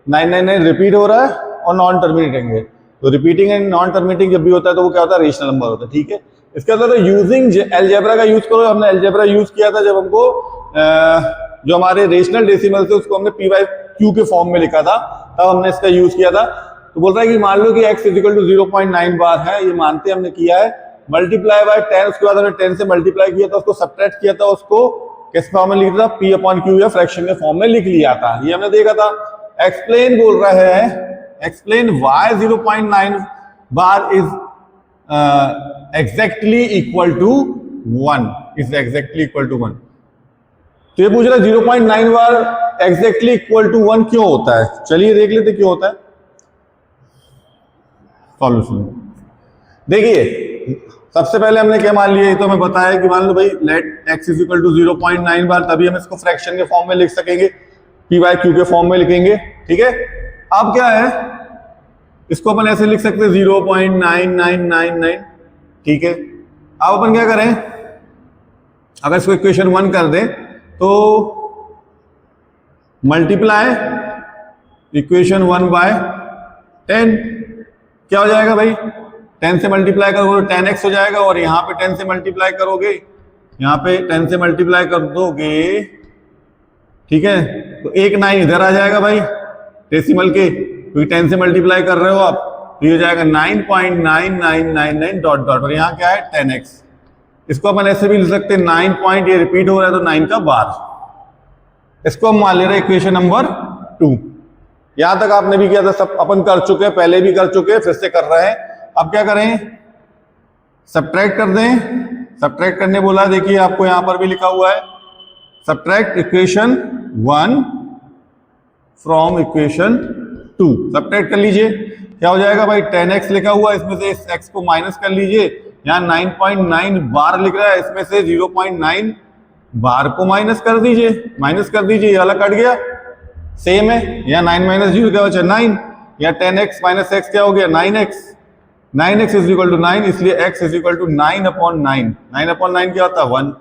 999 रिपीट हो रहा है और नॉन टर्मिनेटिंग है। तो रिपीटिंग एंड नॉन टर्मिनेटिंग जब भी होता है तो वो क्या होता है, रेशनल नंबर होता है, ठीक है। इसके अंदर तो यूजिंग अलजेब्रा का यूज करो। हमने अलजेब्रा यूज किया था जब हमको जो हमारे रेशनल डेसिमल थे उसको हमने पी बाई क्यू के फॉर्म में लिखा था, तब हमने इसका यूज किया था। तो बोल रहा है कि मान लो कि x इक्वल टू 0.9 बार है, ये मानते हमने किया है, मल्टीप्लाई बाय 10, उसके बाद हमने 10 से मल्टीप्लाई किया था, उसको सब्ट्रैक्ट किया था, उसको किस फॉर्म में लिख दिया था, पी अपॉन क्यू या फ्रैक्शन के फॉर्म में लिख लिया था, ये हमने देखा था। एक्सप्लेन बोल रहा है, explain why 0.9 bar is exactly equal to 1, is exactly equal to 1। तो ये पूछ रहा है 0.9 बार एग्जैक्टली इक्वल टू 1 क्यों होता है। चलिए देख लेते क्यों होता है सॉल्यूशन। देखिए सबसे पहले हमने क्या मान लिया, तो हमें बताया कि मान लो भाई let x is equal to 0.9 bar, तभी हम इसको फ्रैक्शन के फॉर्म में लिख सकेंगे, पी बाई क्यू के फॉर्म में लिखेंगे, ठीक है। अब क्या है, इसको अपन ऐसे लिख सकते हैं 0.9999, ठीक है। अब अपन क्या करें, अगर इसको इक्वेशन 1 कर दें तो मल्टीप्लाई इक्वेशन 1 बाय 10, क्या हो जाएगा भाई, 10 से मल्टीप्लाई करोगे तो 10x हो जाएगा, और यहाँ पे 10 से मल्टीप्लाई करोगे, यहाँ पे 10 से मल्टीप्लाई कर दोगे, ठीक है, तो एक 9 इधर आ जाएगा भाई डेसिमल के, क्योंकि 10 से मल्टीप्लाई कर रहे हो आप, तो ये हो जाएगा 9.9999 डॉट डॉट, और यहाँ क्या है 10x। इसको अपन ऐसे भी लिख सकते हैं 9 पॉइंट, ये रिपीट हो रहा है तो 9 का बार। इसको हम मान ले रहे हैं इक्वेशन नंबर 2। यहां तक आपने भी किया था, सब अपन कर चुके हैं, पहले भी कर चुके हैं, फिर से कर रहे हैं। अब क्या करें, सब्ट्रैक्ट कर दें, सब्ट्रैक्ट करने बोला है, देखिए आपको यहां पर भी लिखा हुआ है, subtract equation 1 from equation 2, subtract कर लीजिए, क्या हो जाएगा भाई 10x लिखा हुआ है, इसमें से इस x को माइनस कर लीजिए, यहाँ 9.9 बार लिख रहा है, इसमें से 0.9 बार को माइनस कर दीजिए, माइनस कर दीजिए, ये अलग कट गया, सेम है, यहाँ 9 माइनस 0 क्या बचा 9, या 10x माइनस एक्स क्या हो गया 9x, 9x is equal to 9, इसलिए x इज इक्वल टू 9/9, 9/9 क्या होता है 1।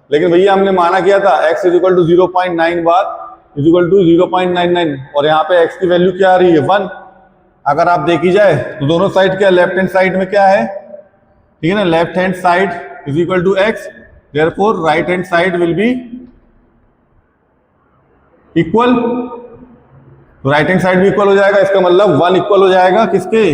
लेकिन भैया हमने माना किया था x is equal to 0.9 bar is equal to 0.99, और यहाँ पे x की वैल्यू क्या आ रही है 1। अगर आप देखी जाए तो दोनों साइड क्या, लेफ्ट हैंड साइड में क्या है, ठीक है ना, left hand side is equal to x, therefore right hand side will be equal, तो राइट हैंड साइड भी इक्वल हो जाएगा, इसका मतलब 1 इक्वल हो जाएगा किसके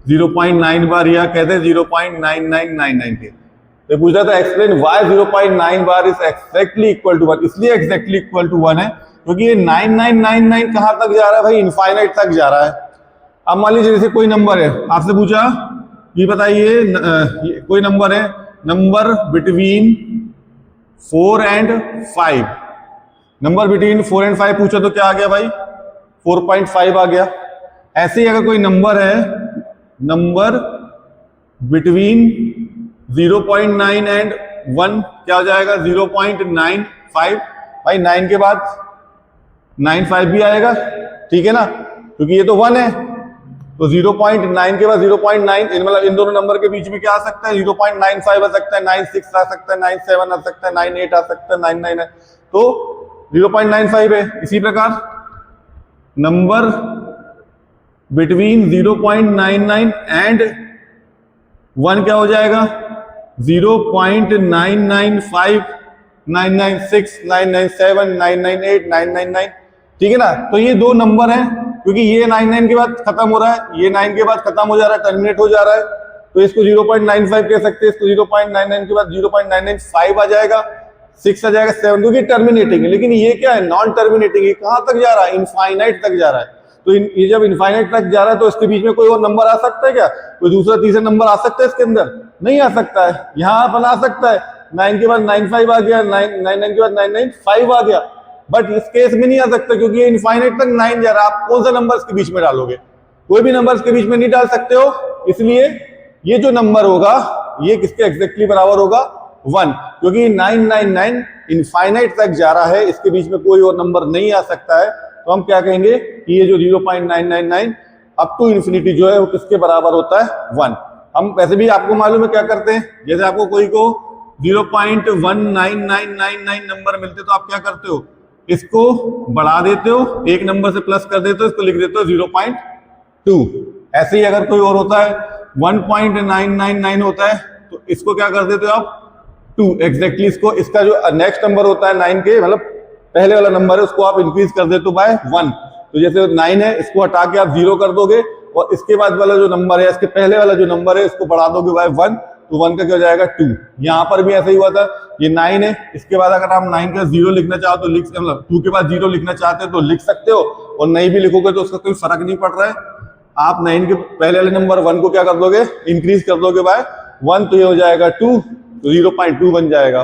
0.9 बार, या कहते हैं 0.9999 के। तो पूछ रहा था explain why 0.9 bar is exactly equal to 1, इसलिए एक्जैक्टली इक्वल टू 1 है क्योंकि ये 9999 कहां तक जा रहा है भाई, इनफाइनाइट तक जा रहा है। अब मान लीजिए जैसे कोई नंबर है, आपसे पूछा ये बताइए कोई नंबर है, number between 4 and 5, number between 4 and 5 पूछा तो क्या आ गया भाई 4.5 आ गया। ऐसे ही अगर कोई नंबर है, नंबर बिटवीन 0.9 and 1 क्या हो जाएगा 0.95, भाई 9 के बाद 95 भी आएगा, ठीक है ना, क्योंकि ये तो 1 है, तो 0.9 के बाद 0.9, मतलब इन दोनों नंबर के बीच में क्या आ सकता है 0.95 आ सकता है, 96 आ सकता है, 97 आ सकता है, 98 आ सकता है, 99 है, तो 0.95 है। इसी प्रकार नंबर बिटवीन 0.99 एंड 1 क्या हो जाएगा 0.995, 996, 997, 998, 999, ठीक है ना। तो ये दो नंबर हैं, क्योंकि ये 99 के बाद खत्म हो रहा है, ये 9 के बाद खत्म हो जा रहा है, टर्मिनेट हो जा रहा है, तो इसको 0.95 कह सकते हैं, इसको 0.99 के बाद 0.995 आ जाएगा, 6 आ जाएगा, 7, क्योंकि टर्मिनेटिंग है। लेकिन ये क्या है नॉन टर्मिनेटिंग, ये कहां तक जा रहा है इनफाइनाइट तक जा रहा है। तो ये जब इनफाइनाइट तक जा रहा है तो इसके बीच में कोई और नंबर आ सकता है क्या, कोई दूसरा तीसरा नंबर आ सकता है इसके अंदर, नहीं आ सकता है। यहां अपन आ सकता है 9 के बाद 95 आ गया, 99 के बाद 995 आ गया, बट इस केस में नहीं आ सकता क्योंकि ये इनफाइनाइट तक 9 जा रहा है। आप कौन सा नंबर इसके बीच में डालोगे, कोई भी नंबर इसके बीच में नहीं डाल सकते हो, इसलिए ये जो नंबर होगा ये किसके एग्जैक्टली बराबर होगा 1, क्योंकि 999 इनफाइनाइट तक जा रहा है, इसके बीच में कोई और नंबर नहीं आ सकता है। तो हम क्या कहेंगे कि ये जो 0.999 अप टू इन्फिनिटी जो है वो किसके बराबर होता है 1। हम वैसे भी आपको मालूम है क्या करते हैं, जैसे आपको कोई को 0.19999 नंबर मिलते तो आप क्या करते हो, इसको बढ़ा देते हो, एक नंबर से प्लस कर देते हो, इसको लिख देते हो 0.2। ऐसे ही अगर कोई और होता है 1.999 होता है तो इसको क्या कर देते हो आप 2 एग्जैक्टली, इसको इसका जो नेक्स्ट नंबर होता है 9 के मतलब पहले वाला नंबर है उसको आप इंक्रीज कर देते हो बाय 1। तो जैसे 9 है इसको हटा के आप 0 कर दोगे और इसके बाद वाला जो नंबर है इसके पहले वाला जो नंबर है इसको बढ़ा दोगे बाय 1, तो 1 का क्या हो जाएगा 2। यहाँ पर भी ऐसा ही हुआ था, ये 9 है, इसके बाद अगर आप 9 का 0 लिखना चाहो तो लिख, मतलब 2 के बाद 0 लिखना चाहते हो तो लिख सकते हो, और नहीं भी लिखोगे तो उसका कोई फर्क नहीं पड़ रहा है। आप 9 के पहले वाले नंबर 1 को क्या कर दोगे इंक्रीज कर दोगे बाय 1, तो ये हो जाएगा 2, तो 0.2 बन जाएगा,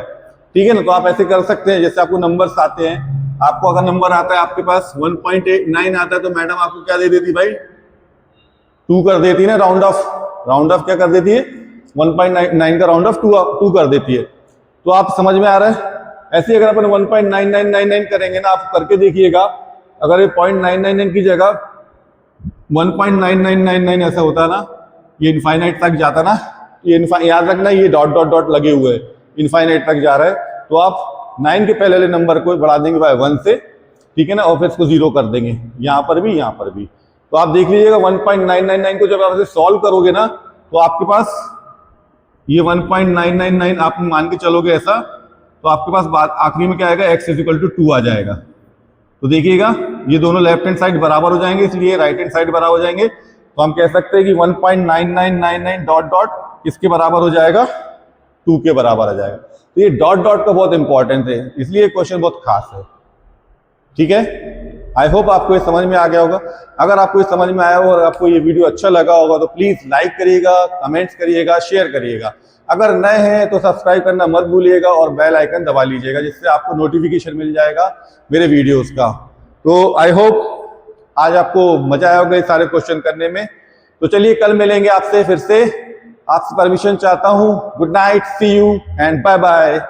ठीक है ना। तो आप ऐसे कर सकते हैं, जैसे आपको नंबर्स आते हैं, आपको अगर नंबर आता है आपके पास 1.89 आता है तो मैडम आपको क्या दे देती भाई 2 कर देती है ना, राउंड ऑफ क्या कर देती है 1.9 का राउंड ऑफ 2 कर देती है। तो आप समझ में आ रहा है। ऐसे अगर अपन 1.9999 करेंगे ना, आप करके देखिएगा, अगर ये 0.999 की जगह 1.9999 ऐसा होता है ना, ये इनफाइनाइट तक जाता ना, ये याद रखना ये डॉट डॉट डॉट लगे हुए हैं, इनफाइनाइट तक जा रहा है, तो आप 9 के पहले वाले नंबर को बढ़ा देंगे बाय 1 से, ठीक है ना, और फिर इसको 0 कर देंगे, यहाँ पर भी यहाँ पर भी। तो आप देख लीजिएगा 1.999 को जब आप इसे सॉल्व करोगे ना तो आपके पास ये 1.999 आप मान के चलोगे ऐसा, तो आपके पास बात आखिरी में क्या आएगा x इज इक्वल टू 2 आ जाएगा। तो देखिएगा ये दोनों लेफ्ट हैंड साइड बराबर हो जाएंगे, इसलिए राइट हैंड साइड बराबर हो जाएंगे। तो हम कह सकते हैं कि 1.9999 डॉट डॉट किसके बराबर हो जाएगा 2 के बराबर आ जाएगा। तो ये डॉट डॉट का बहुत इंपॉर्टेंट है, इसलिए क्वेश्चन बहुत खास है, ठीक है। आई होप आपको ये समझ में आ गया होगा। अगर आपको ये समझ में आया हो और आपको ये वीडियो अच्छा लगा होगा तो प्लीज लाइक करिएगा, कमेंट्स करिएगा, शेयर करिएगा। अगर नए हैं तो सब्सक्राइब करना मत भूलिएगा और बेल आइकन दबा लीजिएगा, जिससे आपको नोटिफिकेशन मिल जाएगा मेरे वीडियोस का। तो आई होप आज आपको मजा आया होगा ये सारे क्वेश्चन करने में। तो चलिए कल मिलेंगे आपसे फिर से, आपसे परमिशन चाहता हूं। Good night, see you and bye bye.